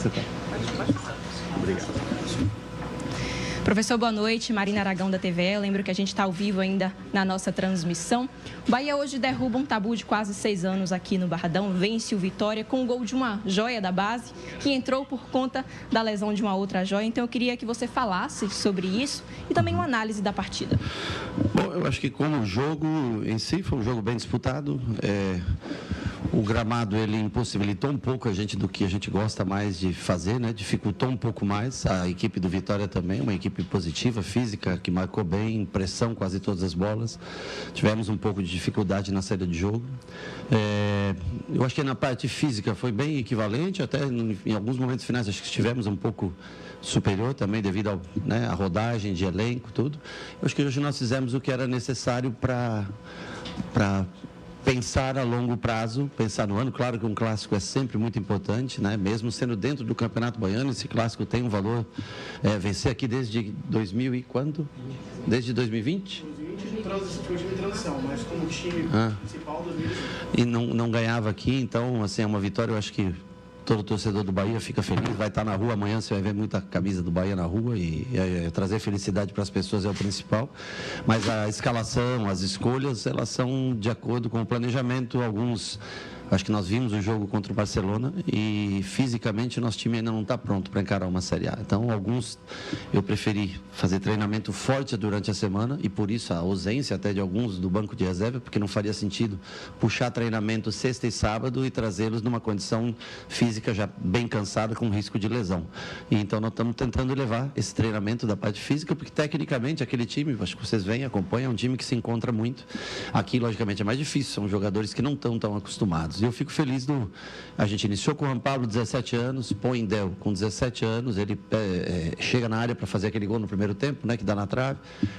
Você tá. Obrigado. Professor, boa noite. Marina Aragão, da TVE. Eu lembro que a gente está ao vivo ainda na nossa transmissão. O Bahia hoje derruba um tabu de quase 6 anos aqui no Barradão. Vence o Vitória com o gol de uma joia da base, que entrou por conta da lesão de uma outra joia. Então, eu queria que você falasse sobre isso e também uma análise da partida. Bom, eu acho que como o jogo em si foi um jogo bem disputado. O gramado, ele impossibilitou um pouco a gente do que a gente gosta mais de fazer, né? Dificultou um pouco mais. A equipe do Vitória também, uma equipe positiva, física, que marcou bem, pressão quase todas as bolas. Tivemos um pouco de dificuldade na saída de jogo. Eu acho que na parte física foi bem equivalente, até em alguns momentos finais acho que estivemos um pouco superior também, devido à rodagem de elenco, tudo. Eu acho que hoje nós fizemos o que era necessário para pensar a longo prazo, pensar no ano. Claro que um clássico é sempre muito importante, né? Mesmo sendo dentro do Campeonato Baiano, esse clássico tem um valor. Vencer aqui desde 2000 e quando? Desde 2020? 2020 foi o time de transição, mas como time principal, 2020. E não ganhava aqui, então, assim, é uma vitória, eu acho que todo torcedor do Bahia fica feliz, vai estar na rua amanhã, você vai ver muita camisa do Bahia na rua e trazer felicidade para as pessoas é o principal. Mas a escalação, as escolhas, elas são de acordo com o planejamento. Acho que nós vimos o jogo contra o Barcelona e fisicamente nosso time ainda não está pronto para encarar uma Série A. Então, eu preferi fazer treinamento forte durante a semana e por isso a ausência até de alguns do banco de reserva, porque não faria sentido puxar treinamento sexta e sábado e trazê-los numa condição física já bem cansada, com risco de lesão. E então, nós estamos tentando levar esse treinamento da parte física, porque tecnicamente aquele time, acho que vocês veem, acompanham, é um time que se encontra muito. Aqui, logicamente, é mais difícil, são jogadores que não estão tão acostumados. E eu fico feliz a gente iniciou com o Juan Pablo, 17 anos, põe Del com 17 anos, ele chega na área para fazer aquele gol no primeiro tempo, né, que dá na trave.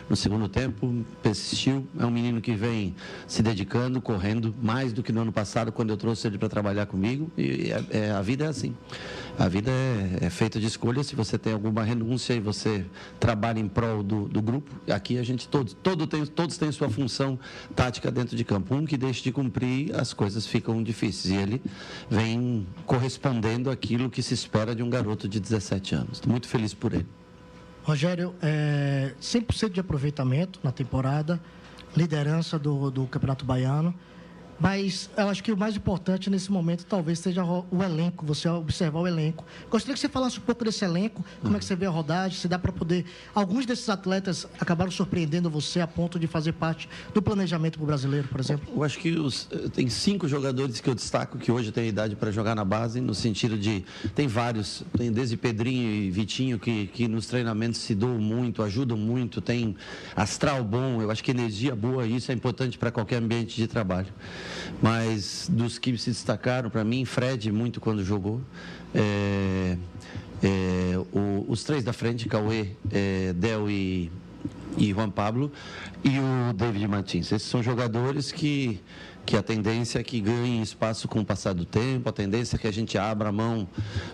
No segundo tempo, persistiu. É um menino que vem se dedicando, correndo, mais do que no ano passado, quando eu trouxe ele para trabalhar comigo. E a vida é assim. A vida é feita de escolhas. Se você tem alguma renúncia e você trabalha em prol do grupo, aqui a gente todos têm sua função tática dentro de campo. Um que deixa de cumprir, as coisas ficam difíceis. E ele vem correspondendo àquilo que se espera de um garoto de 17 anos. Estou muito feliz por ele. Rogério, 100% de aproveitamento na temporada, liderança do Campeonato Baiano. Mas eu acho que o mais importante nesse momento talvez seja o elenco, você observar o elenco. Gostaria que você falasse um pouco desse elenco, como é que você vê a rodagem, se dá para poder... Alguns desses atletas acabaram surpreendendo você a ponto de fazer parte do planejamento para o brasileiro, por exemplo? Eu acho que tem 5 jogadores que eu destaco que hoje têm idade para jogar na base, no sentido de... Tem vários, tem desde Pedrinho e Vitinho que nos treinamentos se doam muito, ajudam muito, tem astral bom, eu acho que energia boa, isso é importante para qualquer ambiente de trabalho. Mas dos que se destacaram, para mim, Fred, muito quando jogou. Os 3 da frente, Cauê, Del e Juan Pablo, e o David Martins. Esses são jogadores que a tendência é que ganhem espaço com o passar do tempo, a tendência é que a gente abra a mão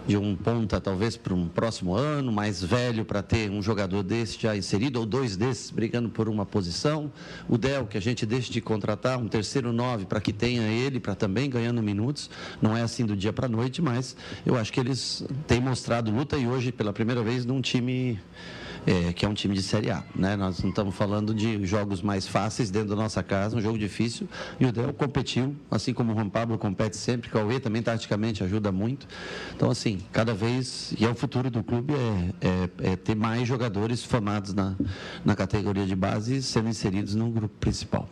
de um ponta, talvez, para um próximo ano, mais velho, para ter um jogador desse já inserido, ou 2 desses brigando por uma posição. O Del, que a gente deixe de contratar, um terceiro 9, para que tenha ele, para também ganhando minutos. Não é assim do dia para a noite, mas eu acho que eles têm mostrado luta e hoje, pela primeira vez, num time... que é um time de Série A, né? Nós não estamos falando de jogos mais fáceis dentro da nossa casa, um jogo difícil, e o Del competiu, assim como o Juan Pablo compete sempre, o Cauê também taticamente ajuda muito. Então, assim, cada vez, e é o futuro do clube, ter mais jogadores formados na categoria de base sendo inseridos no grupo principal.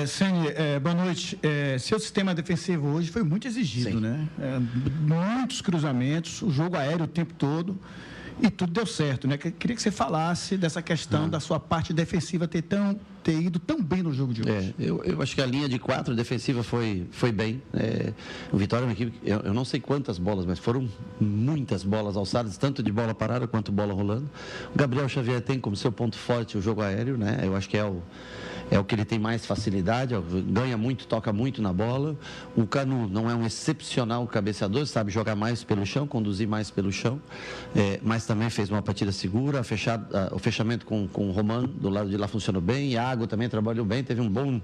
Ceni, boa noite. Seu sistema defensivo hoje foi muito exigido, Sim. né? Muitos cruzamentos, o jogo aéreo o tempo todo. E tudo deu certo, né? Queria que você falasse dessa questão da sua parte defensiva ter ido tão bem no jogo de hoje. Eu acho que a linha de 4 defensiva foi bem. O Vitória é uma equipe, eu não sei quantas bolas, mas foram muitas bolas alçadas, tanto de bola parada quanto bola rolando. O Gabriel Xavier tem como seu ponto forte o jogo aéreo, né? Eu acho que é é o que ele tem mais facilidade, ganha muito, toca muito na bola. O Canu não é um excepcional cabeceador, sabe jogar mais pelo chão, conduzir mais pelo chão, mas também fez uma partida segura, o fechamento com o Roman do lado de lá funcionou bem, Iago também trabalhou bem, teve um bom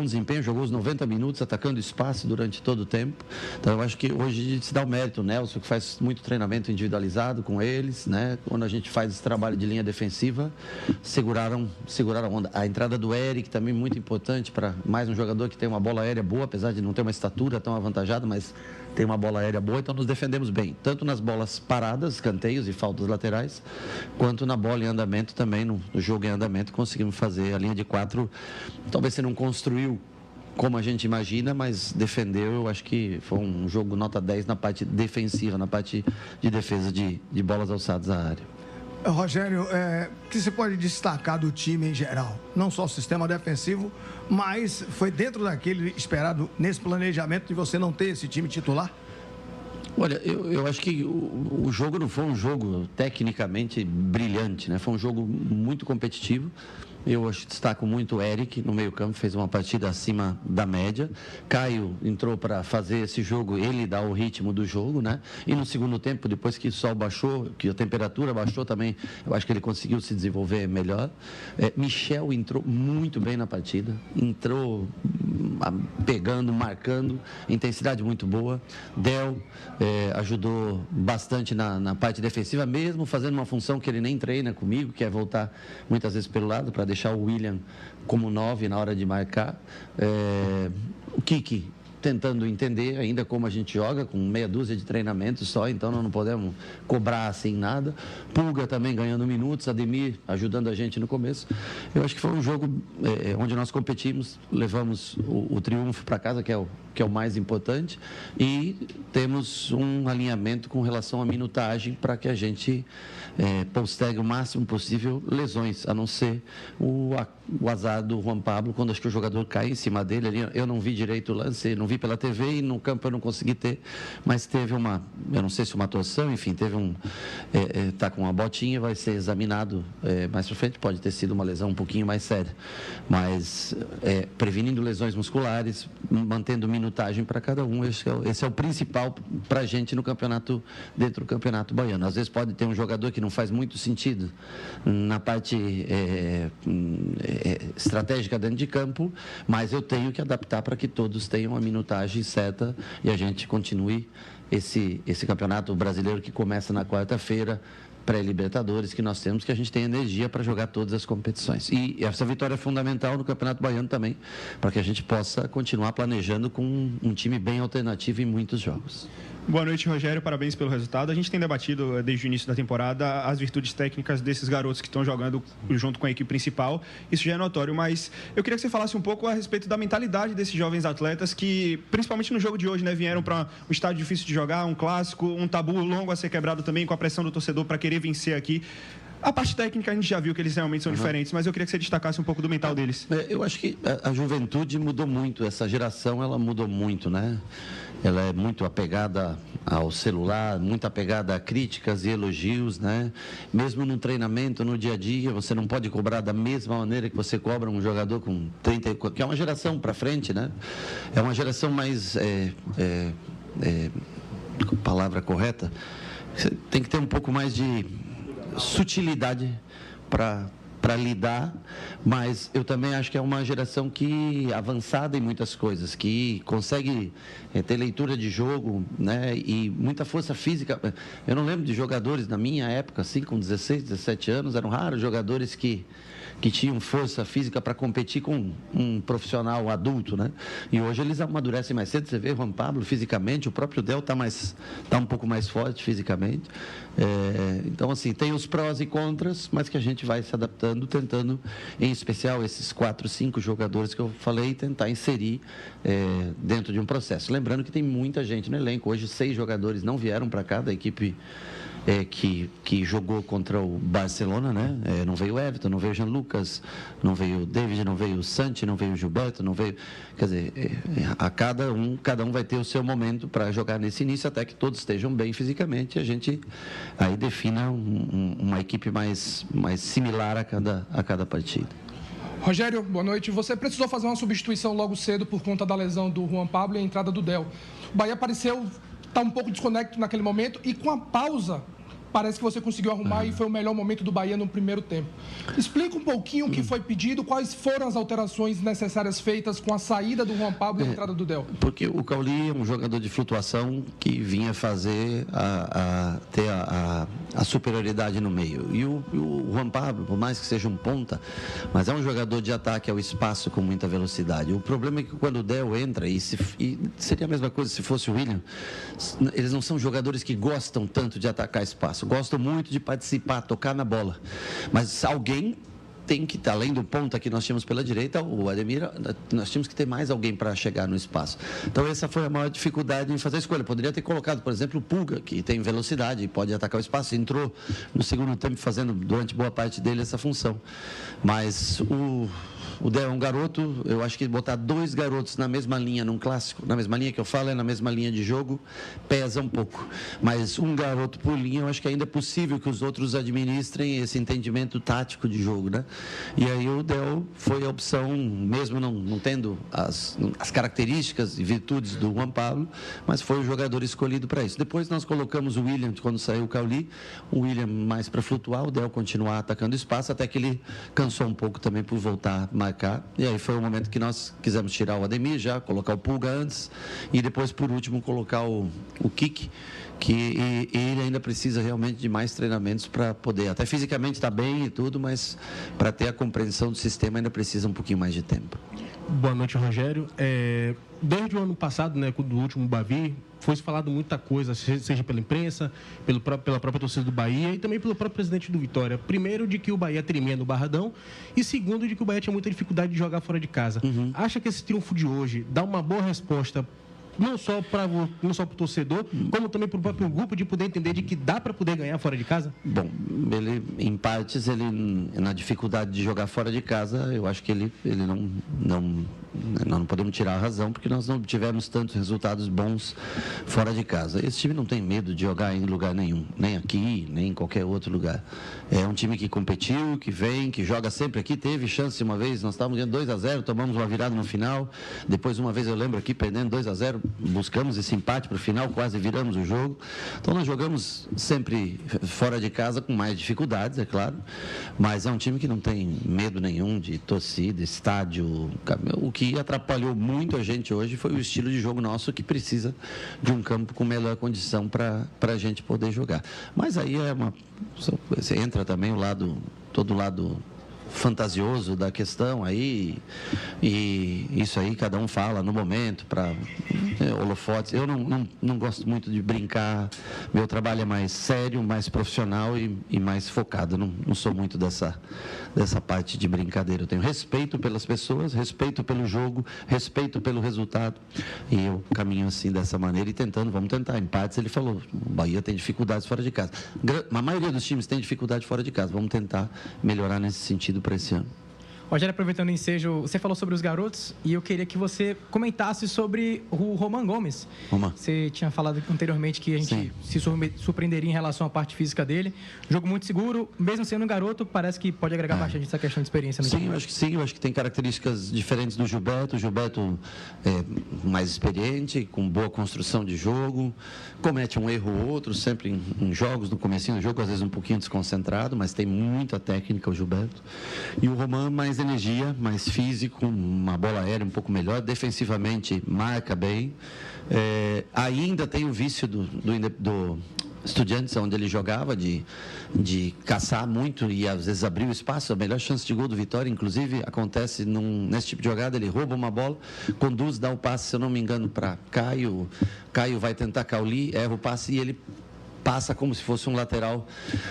desempenho, jogou os 90 minutos atacando espaço durante todo o tempo. Então eu acho que hoje se dá o mérito, o Nelson, que faz muito treinamento individualizado com eles, né? Quando a gente faz esse trabalho de linha defensiva, seguraram a onda. A entrada do Eric também muito importante para mais um jogador que tem uma bola aérea boa, apesar de não ter uma estatura tão avantajada, mas tem uma bola aérea boa, então nos defendemos bem, tanto nas bolas paradas, escanteios e faltas laterais, quanto na bola em andamento também, no jogo em andamento, conseguimos fazer a linha de 4. Talvez você não construiu como a gente imagina, mas defendeu. Eu acho que foi um jogo nota 10 na parte defensiva, na parte de defesa de bolas alçadas à área. Rogério, o que você pode destacar do time em geral? Não só o sistema defensivo, mas foi dentro daquele esperado nesse planejamento de você não ter esse time titular? Olha, eu acho que o jogo não foi um jogo tecnicamente brilhante, né? Foi um jogo muito competitivo. Eu destaco muito o Eric no meio-campo, fez uma partida acima da média. Caio entrou para fazer esse jogo, ele dá o ritmo do jogo, né? E no segundo tempo, depois que o sol baixou, que a temperatura baixou também, eu acho que ele conseguiu se desenvolver melhor. Michel entrou muito bem na partida, entrou pegando, marcando, intensidade muito boa. Del ajudou bastante na parte defensiva, mesmo fazendo uma função que ele nem treina comigo, que é voltar muitas vezes pelo lado para deixar o William como 9 na hora de marcar. O Kiki tentando entender ainda como a gente joga, com meia dúzia de treinamentos só, então nós não podemos cobrar assim nada. Pulga também ganhando minutos, Ademir ajudando a gente no começo. Eu acho que foi um jogo onde nós competimos, levamos o triunfo para casa, que é o mais importante, e temos um alinhamento com relação à minutagem para que a gente postergue o máximo possível lesões, a não ser o azar do Juan Pablo, quando acho que o jogador cai em cima dele ali. Eu não vi direito o lance, não vi pela TV e no campo eu não consegui ter, mas teve eu não sei se uma torção, enfim, teve tá com uma botinha, vai ser examinado mais para frente, pode ter sido uma lesão um pouquinho mais séria, mas prevenindo lesões musculares, mantendo minutagem para cada um, esse é o principal para a gente no campeonato, dentro do campeonato baiano. Às vezes pode ter um jogador que não faz muito sentido na parte estratégica dentro de campo, mas eu tenho que adaptar para que todos tenham a minutagem certa e a gente continue esse campeonato brasileiro que começa na quarta-feira, pré-Libertadores, que nós temos, que a gente tem energia para jogar todas as competições. E essa vitória é fundamental no Campeonato Baiano também, para que a gente possa continuar planejando com um time bem alternativo em muitos jogos. Boa noite, Rogério. Parabéns pelo resultado. A gente tem debatido desde o início da temporada as virtudes técnicas desses garotos que estão jogando junto com a equipe principal. Isso já é notório, mas eu queria que você falasse um pouco a respeito da mentalidade desses jovens atletas que, principalmente no jogo de hoje, né, vieram para um estádio difícil de jogar, um clássico, um tabu longo a ser quebrado também, com a pressão do torcedor para querer vencer aqui. A parte técnica a gente já viu que eles realmente são diferentes, mas eu queria que você destacasse um pouco do mental deles. Eu acho que a juventude mudou muito, essa geração ela mudou muito, né? Ela é muito apegada ao celular, muito apegada a críticas e elogios, né? Mesmo no treinamento, no dia a dia, você não pode cobrar da mesma maneira que você cobra um jogador com 30, que é uma geração para frente, né? É uma geração mais, palavra correta, você tem que ter um pouco mais de sutilidade para lidar, mas eu também acho que é uma geração que avançada em muitas coisas, que consegue ter leitura de jogo, né, e muita força física. Eu não lembro de jogadores na minha época, assim, com 16, 17 anos, eram raros jogadores que tinham força física para competir com um profissional adulto, né? E hoje eles amadurecem mais cedo. Você vê o Juan Pablo fisicamente, o próprio Del tá um pouco mais forte fisicamente. Então, assim, tem os prós e contras, mas que a gente vai se adaptando, tentando, em especial, esses 4, 5 jogadores que eu falei, tentar inserir dentro de um processo. Lembrando que tem muita gente no elenco. Hoje, 6 jogadores não vieram para cá da equipe que jogou contra o Barcelona, né? Não veio o Everton, não veio o Jean Lucas, não veio o David, não veio o Santi, não veio o Gilberto, não veio... Quer dizer, cada um vai ter o seu momento para jogar nesse início, até que todos estejam bem fisicamente, e a gente aí defina uma equipe mais similar a cada partida. Rogério, boa noite. Você precisou fazer uma substituição logo cedo por conta da lesão do Juan Pablo e a entrada do Del. O Bahia pareceu estar um pouco desconectado naquele momento e com a pausa, parece que você conseguiu arrumar e foi o melhor momento do Bahia no primeiro tempo. Explica um pouquinho o que foi pedido, quais foram as alterações necessárias feitas com a saída do Juan Pablo e a entrada do Del. Porque o Cauli é um jogador de flutuação que vinha fazer ter a superioridade no meio. E o Juan Pablo, por mais que seja um ponta, mas é um jogador de ataque ao espaço com muita velocidade. O problema é que quando o Del entra, e seria a mesma coisa se fosse o William, eles não são jogadores que gostam tanto de atacar espaço. Gostam muito de participar, tocar na bola. Mas alguém tem que, além do ponta que nós tínhamos pela direita, o Ademir, nós tínhamos que ter mais alguém para chegar no espaço. Então, essa foi a maior dificuldade em fazer a escolha. Poderia ter colocado, por exemplo, o Pulga, que tem velocidade e pode atacar o espaço. Entrou no segundo tempo fazendo, durante boa parte dele, essa função. Mas o Del é um garoto, eu acho que botar 2 garotos na mesma linha, num clássico, na mesma linha que eu falo, é na mesma linha de jogo, pesa um pouco. Mas um garoto por linha, eu acho que ainda é possível que os outros administrem esse entendimento tático de jogo, né? E aí o Del foi a opção, mesmo não tendo as características e virtudes do Juan Pablo, mas foi o jogador escolhido para isso. Depois nós colocamos o William, quando saiu o Cauli, o William mais para flutuar, o Del continuar atacando espaço, até que ele cansou um pouco também por voltar marcar. E aí foi o momento que nós quisemos tirar o Ademir já, colocar o Pulga antes e depois, por último, colocar o Kik, que ele ainda precisa realmente de mais treinamentos para poder, até fisicamente está bem e tudo, mas para ter a compreensão do sistema ainda precisa um pouquinho mais de tempo. Boa noite, Rogério. Desde o ano passado, né, do último Bavi, foi falado muita coisa, seja pela imprensa, pela própria torcida do Bahia e também pelo próprio presidente do Vitória. Primeiro, de que o Bahia tremia no Barradão e segundo, de que o Bahia tinha muita dificuldade de jogar fora de casa. Acha que esse triunfo de hoje dá uma boa resposta não só para o torcedor, como também para o próprio grupo, de poder entender de que dá para poder ganhar fora de casa? Bom, ele, em partes, na dificuldade de jogar fora de casa, eu acho que ele nós não podemos tirar a razão, porque nós não tivemos tantos resultados bons fora de casa. Esse time não tem medo de jogar em lugar nenhum, nem aqui, nem em qualquer outro lugar. É um time que competiu, que vem, que joga sempre aqui. Teve chance uma vez, nós estávamos ganhando 2-0, tomamos uma virada no final. Depois, uma vez, eu lembro aqui, perdendo 2-0, buscamos esse empate para o final, quase viramos o jogo. Então, nós jogamos sempre fora de casa, com mais dificuldades, é claro, mas é um time que não tem medo nenhum de torcida, estádio. O que atrapalhou muito a gente hoje foi o estilo de jogo nosso, que precisa de um campo com melhor condição para a gente poder jogar. Mas aí você entra também todo o lado fantasioso da questão aí, e isso aí cada um fala no momento para holofotes. Eu não gosto muito de brincar, meu trabalho é mais sério, mais profissional e mais focado. Eu não sou muito dessa parte de brincadeira. Eu tenho respeito pelas pessoas, respeito pelo jogo, respeito pelo resultado, e eu caminho assim dessa maneira e vamos tentar. Em partes ele falou, o Bahia tem dificuldades fora de casa. A maioria dos times tem dificuldade fora de casa. Vamos tentar melhorar nesse sentido para esse ano. Rogério, aproveitando o ensejo, você falou sobre os garotos e eu queria que você comentasse sobre o Roman Gomes. Você tinha falado anteriormente que a gente se surpreenderia em relação à parte física dele. Jogo muito seguro, mesmo sendo um garoto, parece que pode agregar bastante essa questão de experiência no time. Eu acho que tem características diferentes do Gilberto. O Gilberto é mais experiente, com boa construção de jogo, comete um erro ou outro, sempre em jogos, no comecinho do jogo, às vezes um pouquinho desconcentrado, mas tem muita técnica o Gilberto. E o Roman mais energia, mais físico, uma bola aérea um pouco melhor, defensivamente marca bem. Ainda tem o vício do Estudiantes, onde ele jogava, de caçar muito e às vezes abrir o espaço. A melhor chance de gol do Vitória, inclusive, acontece nesse tipo de jogada. Ele rouba uma bola, conduz, dá um passe, se eu não me engano, para Caio. Caio vai tentar Cauli, erra o passe e ele passa como se fosse um lateral,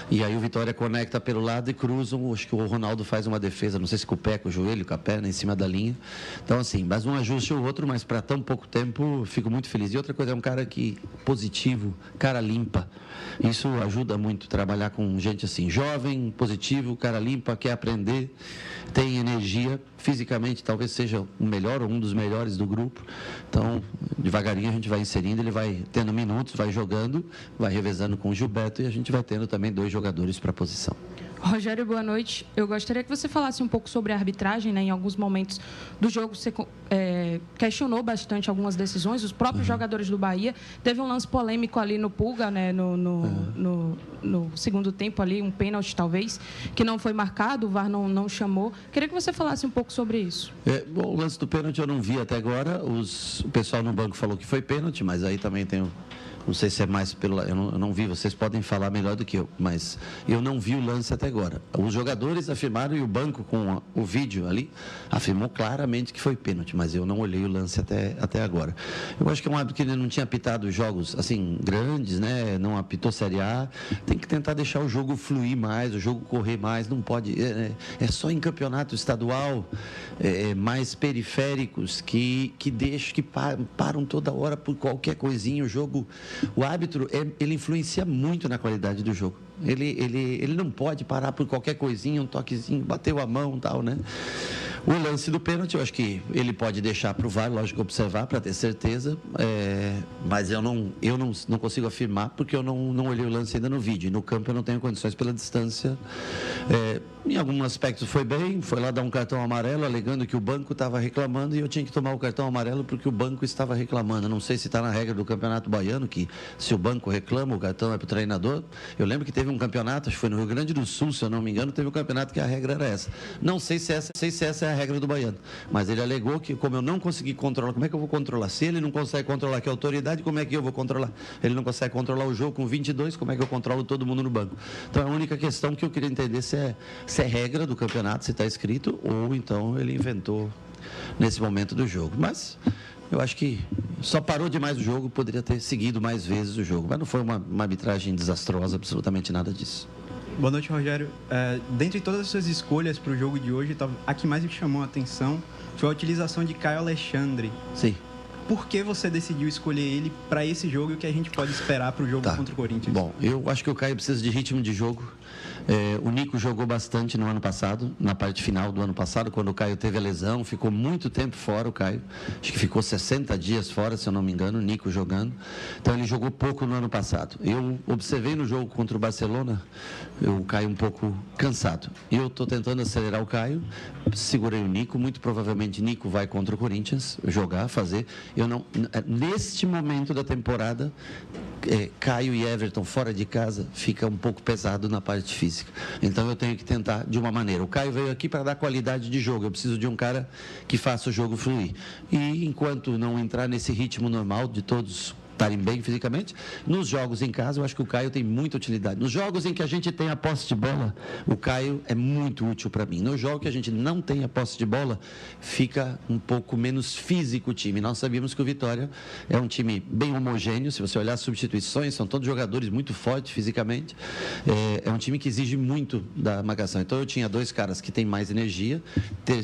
e aí o Vitória conecta pelo lado e cruzam. Acho que o Ronaldo faz uma defesa, não sei se com o pé, com o joelho, com a perna, em cima da linha. Então, assim, mais um ajuste ou outro, mas para tão pouco tempo, fico muito feliz. E outra coisa, é um cara positivo, cara limpa. Isso ajuda muito, trabalhar com gente assim, jovem, positivo, cara limpa, quer aprender, tem energia, fisicamente talvez seja o melhor ou um dos melhores do grupo. Então, devagarinho a gente vai inserindo, ele vai tendo minutos, vai jogando, vai revezando com o Gilberto, e a gente vai tendo também 2 jogadores para a posição. Rogério, boa noite. Eu gostaria que você falasse um pouco sobre a arbitragem, né? Em alguns momentos do jogo você questionou bastante algumas decisões. Os próprios jogadores do Bahia. Teve um lance polêmico ali no Pulga, né? No segundo tempo ali, um pênalti talvez, que não foi marcado, o VAR não chamou. Queria que você falasse um pouco sobre isso. Bom, o lance do pênalti eu não vi até agora. O pessoal no banco falou que foi pênalti, mas aí também tem não sei se é mais pelo... Eu não vi, vocês podem falar melhor do que eu, mas eu não vi o lance até agora. Os jogadores afirmaram e o banco, com o vídeo ali, afirmou claramente que foi pênalti, mas eu não olhei o lance até agora. Eu acho que é um árbitro que ele não tinha apitado jogos, assim, grandes, né? Não apitou Série A. Tem que tentar deixar o jogo fluir mais, o jogo correr mais, não pode... É só em campeonato estadual, mais periféricos, que param toda hora por qualquer coisinha, o árbitro, ele influencia muito na qualidade do jogo. Ele não pode parar por qualquer coisinha, um toquezinho, bateu a mão e tal, né? O lance do pênalti, eu acho que ele pode deixar para o VAR, lógico, observar, para ter certeza, mas eu não consigo afirmar, porque eu não olhei o lance ainda no vídeo. No campo eu não tenho condições pela distância. Em alguns aspectos foi bem, foi lá dar um cartão amarelo, alegando que o banco estava reclamando, e eu tinha que tomar o cartão amarelo porque o banco estava reclamando. Não sei se está na regra do Campeonato Baiano, que se o banco reclama, o cartão é para o treinador. Eu lembro que teve um campeonato, acho que foi no Rio Grande do Sul, se eu não me engano, teve um campeonato que a regra era essa. Não sei se essa é a regra do Baiano, mas ele alegou que, como eu não consegui controlar, como é que eu vou controlar? Se ele não consegue controlar, que é a autoridade, como é que eu vou controlar? Ele não consegue controlar o jogo com 22, como é que eu controlo todo mundo no banco? Então, a única questão que eu queria entender se é regra do campeonato, se está escrito, ou então ele inventou nesse momento do jogo. Mas eu acho que só parou demais o jogo, poderia ter seguido mais vezes o jogo, mas não foi uma arbitragem desastrosa, absolutamente nada disso. Boa noite, Rogério. Dentre todas as suas escolhas para o jogo de hoje, a que mais me chamou a atenção foi a utilização de Caio Alexandre. Sim. Por que você decidiu escolher ele para esse jogo e o que a gente pode esperar para o jogo contra o Corinthians? Bom, eu acho que o Caio precisa de ritmo de jogo. O Nico jogou bastante no ano passado, na parte final do ano passado, quando o Caio teve a lesão, ficou muito tempo fora o Caio, acho que ficou 60 dias fora, se eu não me engano, o Nico jogando, então ele jogou pouco no ano passado. Eu observei no jogo contra o Barcelona, o Caio um pouco cansado, eu estou tentando acelerar o Caio, segurei o Nico, muito provavelmente Nico vai contra o Corinthians, jogar, fazer, neste momento da temporada, Caio e Everton fora de casa, fica um pouco pesado na parte física. Então eu tenho que tentar de uma maneira. O Caio veio aqui para dar qualidade de jogo. Eu preciso de um cara que faça o jogo fluir. E enquanto não entrar nesse ritmo normal de todos estarem bem fisicamente, nos jogos em casa eu acho que o Caio tem muita utilidade. Nos jogos em que a gente tem a posse de bola, o Caio é muito útil para mim. No jogo que a gente não tem a posse de bola, fica um pouco menos físico o time. Nós sabíamos que o Vitória é um time bem homogêneo, se você olhar as substituições, são todos jogadores muito fortes fisicamente, é um time que exige muito da marcação. Então eu tinha dois caras que têm mais energia,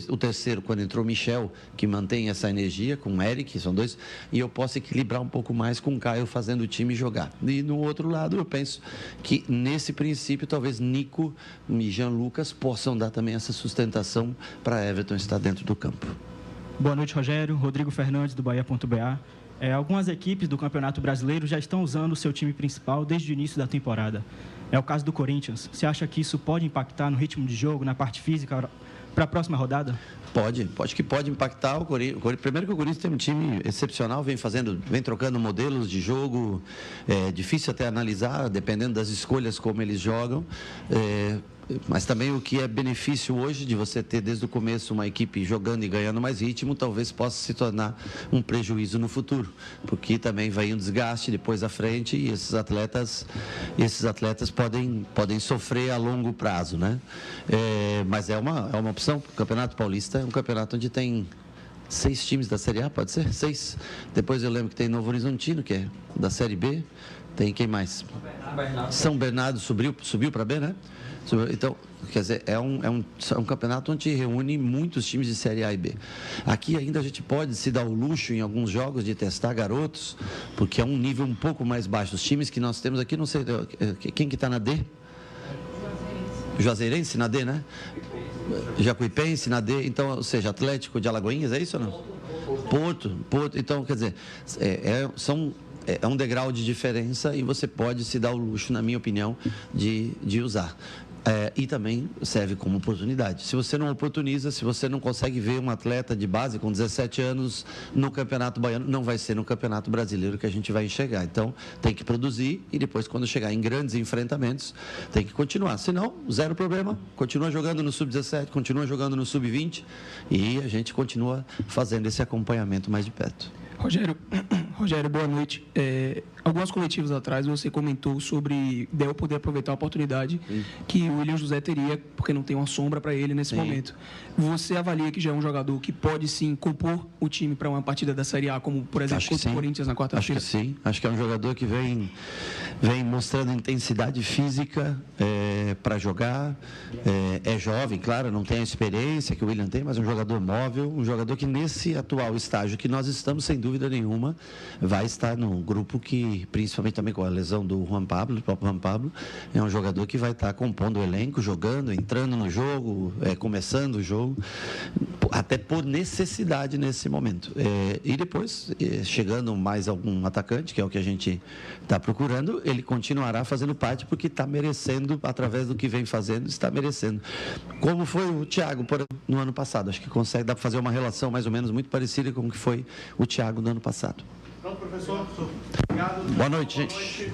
o terceiro, quando entrou o Michel, que mantém essa energia, com o Eric, são dois, e eu posso equilibrar um pouco mais com o Caio fazendo o time jogar. E no outro lado, eu penso que nesse princípio, talvez Nico e Jean Lucas possam dar também essa sustentação para Everton estar dentro do campo. Boa noite, Rogério. Rodrigo Fernandes, do Bahia.ba. Algumas equipes do Campeonato Brasileiro já estão usando o seu time principal desde o início da temporada. É o caso do Corinthians. Você acha que isso pode impactar no ritmo de jogo, na parte física, para a próxima rodada? Pode que pode impactar o Corinthians. Primeiro que o Corinthians tem um time excepcional, vem trocando modelos de jogo, é difícil até analisar, dependendo das escolhas como eles jogam. Mas também o que é benefício hoje de você ter desde o começo uma equipe jogando e ganhando mais ritmo, talvez possa se tornar um prejuízo no futuro, porque também vai um desgaste depois à frente e esses atletas podem sofrer a longo prazo, né? Mas é uma opção. O Campeonato Paulista é um campeonato onde tem 6 times da Série A, pode ser? 6. Depois eu lembro que tem Novo Horizontino, que é da Série B. Tem quem mais? São Bernardo subiu para B, né? Então, quer dizer, é um campeonato onde reúne muitos times de Série A e B. Aqui ainda a gente pode se dar o luxo em alguns jogos de testar garotos, porque é um nível um pouco mais baixo. Os times que nós temos aqui, não sei, quem que está na D? Juazeirense na D, né? Jacuipense na D, então, ou seja, Atlético de Alagoinhas, é isso ou não? Porto, então, quer dizer, é um degrau de diferença e você pode se dar o luxo, na minha opinião, de usar. E também serve como oportunidade. Se você não oportuniza, se você não consegue ver um atleta de base com 17 anos no Campeonato Baiano, não vai ser no Campeonato Brasileiro que a gente vai enxergar. Então, tem que produzir e depois, quando chegar em grandes enfrentamentos, tem que continuar. Senão, zero problema, continua jogando no Sub-17, continua jogando no Sub-20 e a gente continua fazendo esse acompanhamento mais de perto. Rogério, boa noite. Algumas coletivas atrás você comentou sobre Del poder aproveitar a oportunidade que o William José teria, porque não tem uma sombra para ele nesse momento. Você avalia que já é um jogador que pode sim compor o time para uma partida da Série A, como por exemplo contra o Corinthians na quarta-feira? Acho que sim. Acho que é um jogador que vem mostrando intensidade física para jogar. É jovem, claro, não tem a experiência que o William tem, mas é um jogador móvel, um jogador que nesse atual estágio que nós estamos, sem dúvida nenhuma, vai estar no grupo que, principalmente também com a lesão do Juan Pablo, do próprio Juan Pablo, é um jogador que vai estar compondo o elenco, jogando, entrando no jogo, começando o jogo, até por necessidade nesse momento. E depois, chegando mais algum atacante, que é o que a gente está procurando, ele continuará fazendo parte porque está merecendo, através do que vem fazendo, está merecendo. Como foi o Thiago no ano passado. Acho que dá para fazer uma relação mais ou menos muito parecida com o que foi o Thiago no ano passado. Pronto, professor. Obrigado. Boa noite, gente.